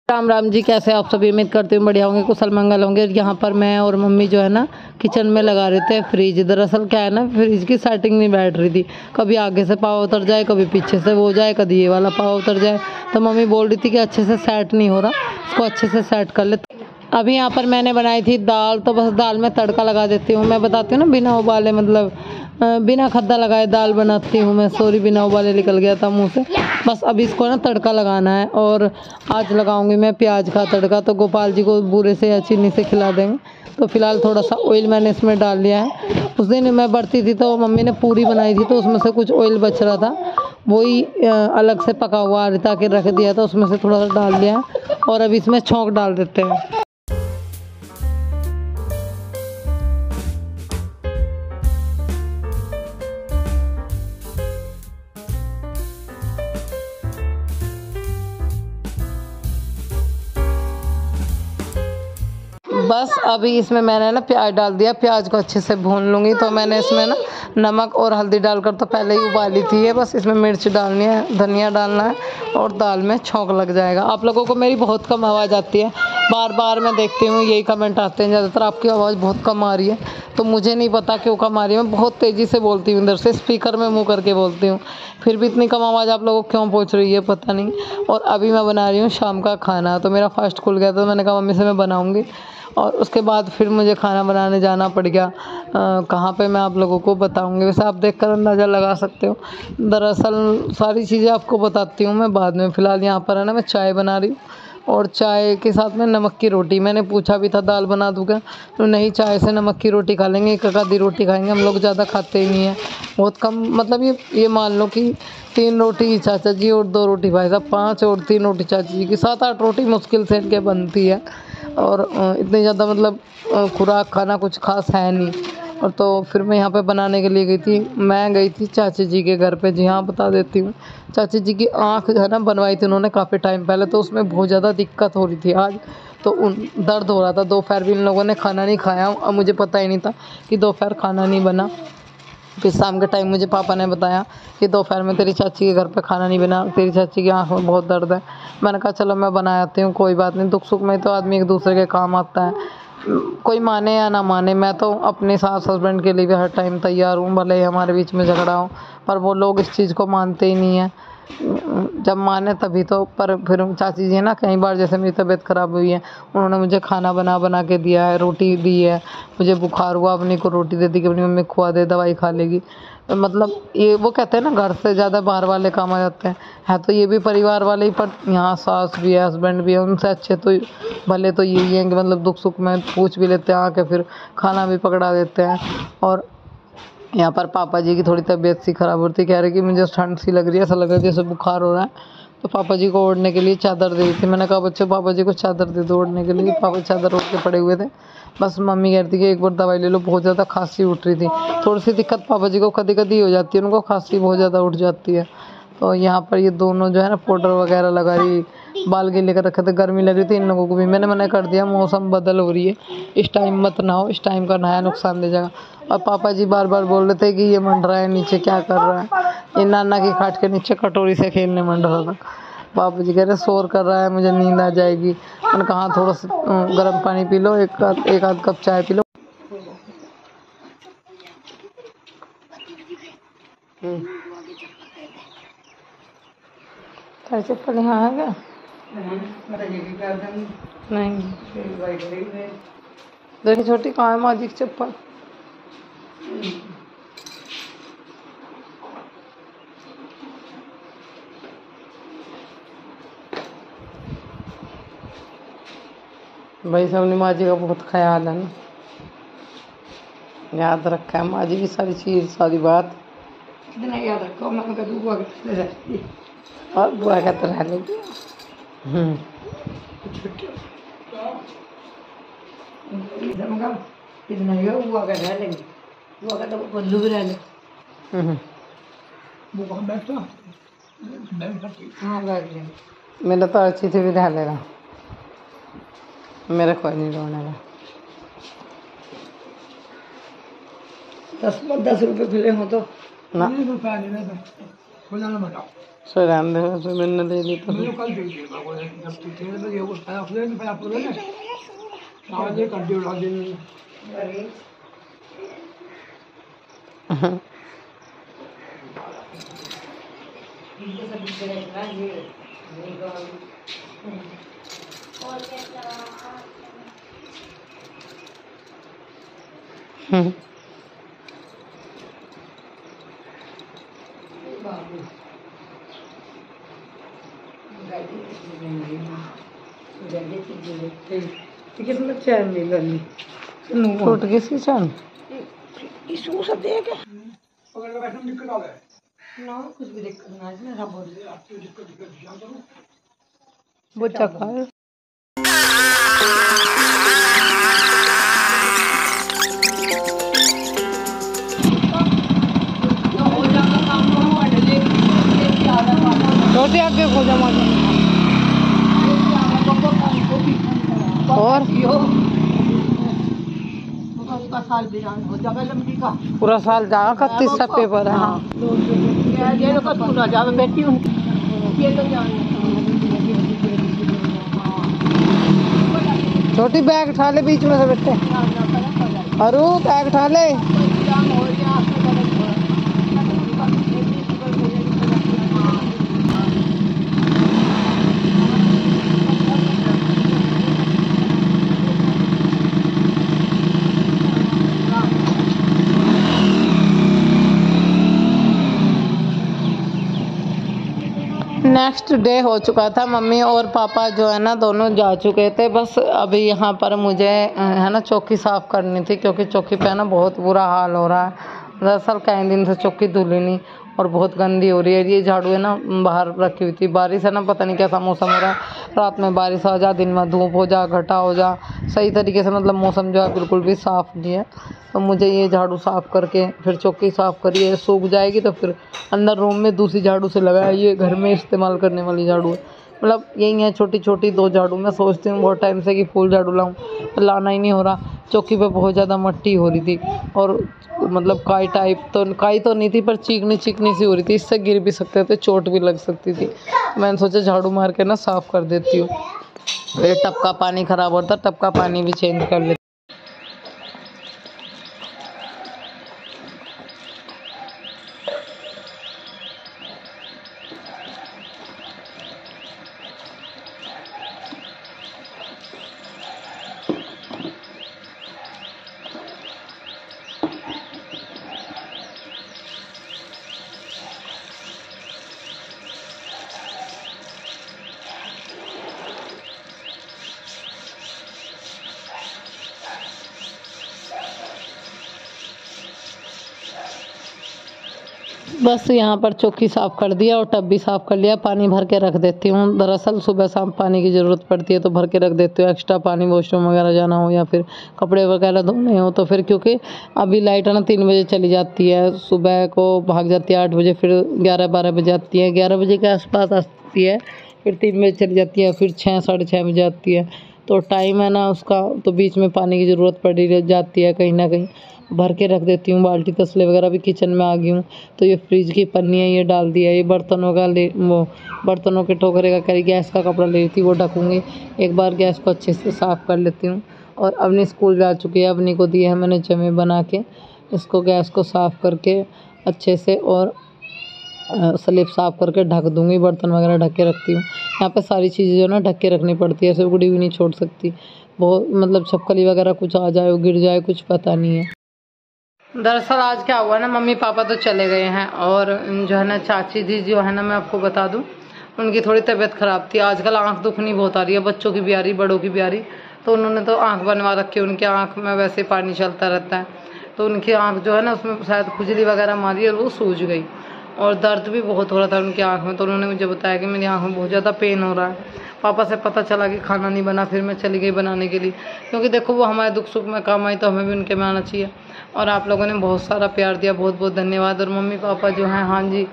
राम राम जी, कैसे आप सभी? उम्मीद करती हूँ बढ़िया होंगे, कुशल मंगल होंगे। यहाँ पर मैं और मम्मी जो है ना किचन में लगा रहे थे फ्रिज। दरअसल क्या है ना, फ्रिज की सेटिंग नहीं बैठ रही थी। कभी आगे से पाव उतर जाए, कभी पीछे से वो हो जाए, कभी ये वाला पाव उतर जाए। तो मम्मी बोल रही थी कि अच्छे से सेट नहीं हो रहा, इसको अच्छे से सेट कर ले। अभी यहाँ पर मैंने बनाई थी दाल, तो बस दाल में तड़का लगा देती हूँ। मैं बताती हूँ ना, बिना उबाले मतलब बिना खद्दा लगाए दाल बनाती हूँ मैं। सॉरी, बिना उबाले निकल गया था मुँह से। बस अभी इसको ना तड़का लगाना है, और आज लगाऊंगी मैं प्याज का तड़का। तो गोपाल जी को बूरे से या चीनी से खिला देंगे। तो फिलहाल थोड़ा सा ऑयल मैंने इसमें डाल लिया है। उस दिन मैं बढ़ती थी तो मम्मी ने पूरी बनाई थी, तो उसमें से कुछ ऑयल बच रहा था, वही अलग से पका हुआ रिता के रख दिया था, उसमें से थोड़ा सा डाल दिया है। और अब इसमें छौंक डाल देते हैं। बस अभी इसमें मैंने ना प्याज डाल दिया। प्याज को अच्छे से भून लूँगी। तो मैंने इसमें ना नमक और हल्दी डालकर तो पहले ही उबाली थी ये। बस इसमें मिर्च डालनी है, धनिया डालना है, और दाल में छौंक लग जाएगा। आप लोगों को मेरी बहुत कम आवाज़ आती है, बार बार मैं देखती हूँ यही कमेंट आते हैं ज़्यादातर, आपकी आवाज़ बहुत कम आ रही है। तो मुझे नहीं पता क्यों कम आ रही है। मैं बहुत तेज़ी से बोलती हूँ, इधर से स्पीकर में मुँह करके बोलती हूँ, फिर भी इतनी कम आवाज़ आप लोगों को क्यों पहुँच रही है पता नहीं। और अभी मैं बना रही हूँ शाम का खाना। तो मेरा फास्ट खुल गया, तो मैंने कहा मम्मी से मैं बनाऊँगी। और उसके बाद फिर मुझे खाना बनाने जाना पड़ गया। कहाँ पे मैं आप लोगों को बताऊंगी, वैसे आप देखकर अंदाज़ा लगा सकते हो। दरअसल सारी चीज़ें आपको बताती हूँ मैं बाद में। फ़िलहाल यहाँ पर है ना मैं चाय बना रही हूँ, और चाय के साथ में नमक की रोटी। मैंने पूछा भी था दाल बना दूँ क्या, तो नहीं, चाय से नमक की रोटी खा लेंगे, एक आधी रोटी खाएंगे, हम लोग ज़्यादा खाते ही नहीं हैं, बहुत कम। मतलब ये मान लो कि 3 रोटी चाचा जी और 2 रोटी भाई साहब, 5 और 3 रोटी चाची जी की, 7-8 रोटी मुश्किल से इनके बनती है। और इतनी ज़्यादा मतलब खुराक खाना कुछ खास है नहीं। और तो फिर मैं यहाँ पे बनाने के लिए गई थी। मैं गई थी चाची जी के घर पे। जी हाँ, बता देती हूँ। चाची जी की आँख जो है ना बनवाई थी उन्होंने काफ़ी टाइम पहले, तो उसमें बहुत ज़्यादा दिक्कत हो रही थी आज। तो दर्द हो रहा था। दोपहर भी इन लोगों ने खाना नहीं खाया, और मुझे पता ही नहीं था कि दोपहर खाना नहीं बना। फिर शाम के टाइम मुझे पापा ने बताया कि दोपहर में तेरी चाची के घर पे खाना नहीं बना, तेरी चाची की आँख में बहुत दर्द है। मैंने कहा चलो मैं बना आती हूँ, कोई बात नहीं। दुख सुख में तो आदमी एक दूसरे के काम आता है, कोई माने या ना माने। मैं तो अपने सास हस्बैंड के लिए भी हर टाइम तैयार हूँ, भले ही हमारे बीच में झगड़ा हो। पर वो लोग इस चीज़ को मानते ही नहीं है। जब माने तभी तो। पर फिर चाची जी ना, कई बार जैसे मेरी तबीयत ख़राब हुई है, उन्होंने मुझे खाना बना बना के दिया है, रोटी दी है। मुझे बुखार हुआ, अपनी को रोटी दे दी कि अपनी मम्मी को खुआ दे, दवाई खा लेगी। मतलब ये वो कहते हैं ना, घर से ज़्यादा बाहर वाले काम आ जाते हैं। है तो ये भी परिवार वाले ही, पर यहाँ सास भी है, हस्बैंड भी है, उनसे अच्छे तो भले तो यही हैं कि मतलब दुख सुख में पूछ भी लेते हैं आके, फिर खाना भी पकड़ा देते हैं। और यहाँ पर पापा जी की थोड़ी तबीयत सी ख़राब होती, कह रही कि मुझे ठंड सी लग रही है, ऐसा लग रहा है जैसे बुखार हो रहा है। तो पापा जी को ओढ़ने के लिए चादर दे दी थी। मैंने कहा बच्चों, पापा जी को चादर दे दो ओढ़ने के लिए। पापा चादर ओढ़ के पड़े हुए थे। बस मम्मी कह रही थी कि एक बार दवाई ले लो, बहुत ज़्यादा खांसी उठ रही थी। थोड़ी सी दिक्कत पापा जी को कभी कभी हो जाती है, उनको खांसी बहुत ज़्यादा उठ जाती है। तो यहाँ पर ये दोनों जो है ना पाउडर वगैरह लगा रही, बाल गीले कर रखे थे, गर्मी लग रही थी इन लोगों को भी। मैंने मना कर दिया, मौसम बदल हो रही है, इस टाइम मत नहाओ, इस टाइम का नहाया नुकसान दे जाएगा। और पापा जी बार बार बोल रहे थे कि ये मंड रहा है नीचे, क्या कर रहा है ये, नाना की खाट के नीचे कटोरी से खेलने मंड रहा था। पापा जी कह रहे शोर कर रहा है, मुझे नींद आ जाएगी। मैंने कहा थोड़ा सा गर्म पानी पी लो, एक आध कप चाय पी लो। चप्पल यहाँ है क्या? नहीं, देखिए छोटी कहाँ है माँ जी की चप्पल। भाई साहब ने माँ जी का बहुत ख्याल है ना, याद रखा है माँ जी की सारी चीज़, सारी बात। कितना याद रखा, मैं कभी बुआ के रहती और बुआ का तो रह लेगी। कितना बुआ का रह लेंगे, बुआ का तो बल्लू भी रह ले। बुआ बैठो, हाँ बैठ लेंगे। मेरा तो अच्छी थी भी रह लेगा, मेरा कोई नहीं रोने का। 10 रुपये मिले हो तो ना, रुपया नहीं, सर रहने दे, फिर मैंने दे दी तो मैं कल दे देगा वो जब तेरे में ये वो खाया फिर नहीं आप लोग ने आज ये कर दियो ला दिन किसमें चैन नहीं लगी टूट गई सी चैन। इसको सब दे के अगर बैठने में दिक्कत आ रहा है ना कुछ भी दिक्कत ना है इसमें सब बोल रहे आपको दिक्कत क्या करूं वो चक्का है। छोटे आगे खो जा और उसका साल बिरान हो जाएगा लंबी का पूरा साल जाएगा का तीसरा पेपर है। हाँ ये लोग तू ना जावे बेटी हूं ये तो जाने छोटी बैग उठा ले बीच में से बेटे। अरु बैग उठा ले। नेक्स्ट डे हो चुका था। मम्मी और पापा जो है ना दोनों जा चुके थे। बस अभी यहाँ पर मुझे है ना चौकी साफ़ करनी थी, क्योंकि चौकी पे है ना बहुत बुरा हाल हो रहा है। दरअसल कई दिन से चौकी धुली नहीं और बहुत गंदी हो रही है। ये झाड़ू है ना बाहर रखी हुई थी, बारिश है ना पता नहीं कैसा मौसम हो रहा है। रात में बारिश हो जा, दिन में धूप हो जा, घटा हो जा, सही तरीके से मतलब मौसम जो है बिल्कुल भी साफ़ नहीं है। तो मुझे ये झाड़ू साफ़ करके फिर चौकी साफ़ करिए, सूख जाएगी तो फिर अंदर रूम में दूसरी झाड़ू से लगाया। ये घर में इस्तेमाल करने वाली झाड़ू है, मतलब यही है छोटी छोटी 2 झाड़ू। मैं सोचती हूँ बहुत टाइम से कि फुल झाड़ू लाऊं, तो लाना ही नहीं हो रहा। चौकी पे बहुत ज़्यादा मट्टी हो रही थी और मतलब काई टाइप, तो काई तो नहीं थी पर चीकनी चीकनी सी हो रही थी, इससे गिर भी सकते थे, चोट भी लग सकती थी। मैंने सोचा झाड़ू मार के ना साफ़ कर देती हूँ। ये टब का पानी ख़राब होता, टब का पानी भी चेंज कर लेती। बस यहाँ पर चौकी साफ़ कर दिया और टब भी साफ़ कर लिया। पानी भर के रख देती हूँ। दरअसल सुबह शाम पानी की ज़रूरत पड़ती है तो भर के रख देती हूँ। एक्स्ट्रा पानी वॉशरूम वगैरह जाना हो या फिर कपड़े वगैरह धोने हो तो फिर, क्योंकि अभी लाइट है ना 3 बजे चली जाती है, सुबह को भाग जाती है 8 बजे, फिर 11-12 बजे आती है, 11 बजे के आसपास आती है, फिर 3 बजे चली जाती है, फिर 6 साढ़े 6 बजे आती है। तो टाइम है ना उसका, तो बीच में पानी की ज़रूरत पड़ी जाती है कहीं ना कहीं। भर के रख देती हूँ। बाल्टी तसले वगैरह भी किचन में आ गई हूँ। तो ये फ्रिज की पन्नी है, ये डाल दिया। ये बर्तनों का वो बर्तनों के टोकरे का करी, गैस का कपड़ा ले रही थी वो ढकूँगी। एक बार गैस को अच्छे से साफ़ कर लेती हूँ। और अवनी स्कूल जा चुकी है, अवनी को दिए है मैंने जमे बना के। इसको गैस को साफ़ करके अच्छे से और स्लिप साफ़ करके ढक दूँगी। बर्तन वगैरह ढक के रखती हूँ। यहाँ पे सारी चीज़ें जो ना ढक के रखनी पड़ती है, ऐसे उगड़ी हुई नहीं छोड़ सकती। बहुत मतलब छपकली वगैरह कुछ आ जाए, गिर जाए, कुछ पता नहीं है। दरअसल आज क्या हुआ ना, मम्मी पापा तो चले गए हैं और जो है ना चाची जी जो है ना, मैं आपको बता दूं, उनकी थोड़ी तबीयत ख़राब थी। आजकल आंख दुखनी बहुत आ रही है, बच्चों की भी आ रही, बड़ों की भी आ रही। तो उन्होंने तो आंख बनवा रखी, उनकी आंख में वैसे पानी चलता रहता है। तो उनकी आंख जो है ना उसमें शायद खुजली वगैरह मारी और वो सूज गई और दर्द भी बहुत हो रहा था उनकी आंख में। तो उन्होंने मुझे बताया कि मेरी आंख में बहुत ज़्यादा पेन हो रहा है। पापा से पता चला कि खाना नहीं बना, फिर मैं चली गई बनाने के लिए, क्योंकि देखो वो हमारे दुख सुख में काम आई तो हमें भी उनके में आना चाहिए। और आप लोगों ने बहुत सारा प्यार दिया, बहुत बहुत धन्यवाद। और मम्मी पापा जो हैं, हाँ जी,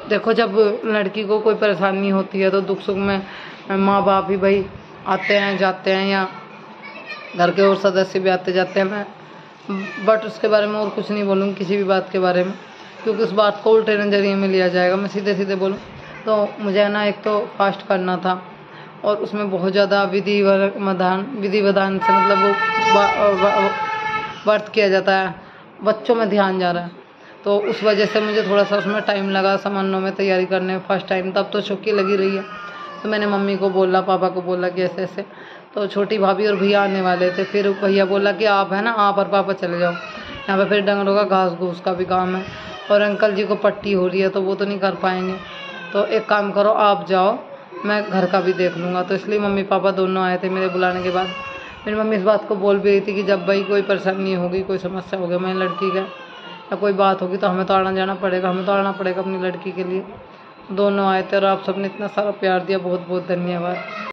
देखो जब लड़की को कोई परेशानी होती है तो दुख सुख में माँ बाप ही भाई आते हैं जाते हैं, या घर के और सदस्य भी आते जाते हैं। मैं बट उसके बारे में और कुछ नहीं बोलूँगी, किसी भी बात के बारे में, क्योंकि उस बात को उल्टे नज़रिए में लिया जाएगा। मैं सीधे सीधे बोलूँ तो मुझे है ना, एक तो फास्ट करना था और उसमें बहुत ज़्यादा विधि विधान से मतलब वो व्रत किया जाता है, बच्चों में ध्यान जा रहा है, तो उस वजह से मुझे थोड़ा सा उसमें टाइम लगा सामानों में तैयारी करने में फर्स्ट टाइम। तब तो चौकी लगी रही है। तो मैंने मम्मी को बोला, पापा को बोला कि ऐसे ऐसे, तो छोटी भाभी और भैया आने वाले थे। फिर भैया बोला कि आप है ना, आप और पापा चले जाओ, यहाँ पे फिर डंगरों का घास घूस का भी काम है और अंकल जी को पट्टी हो रही है तो वो तो नहीं कर पाएंगे। तो एक काम करो, आप जाओ, मैं घर का भी देख लूँगा। तो इसलिए मम्मी पापा दोनों आए थे मेरे बुलाने के बाद। मेरी मम्मी इस बात को बोल भी रही थी कि जब भाई कोई परेशानी होगी, कोई समस्या होगी, मैं लड़की का या कोई बात होगी तो हमें तो आना जाना पड़ेगा, हमें तो आना पड़ेगा अपनी लड़की के लिए। दोनों आए थे और आप सबने इतना सारा प्यार दिया, बहुत बहुत धन्यवाद।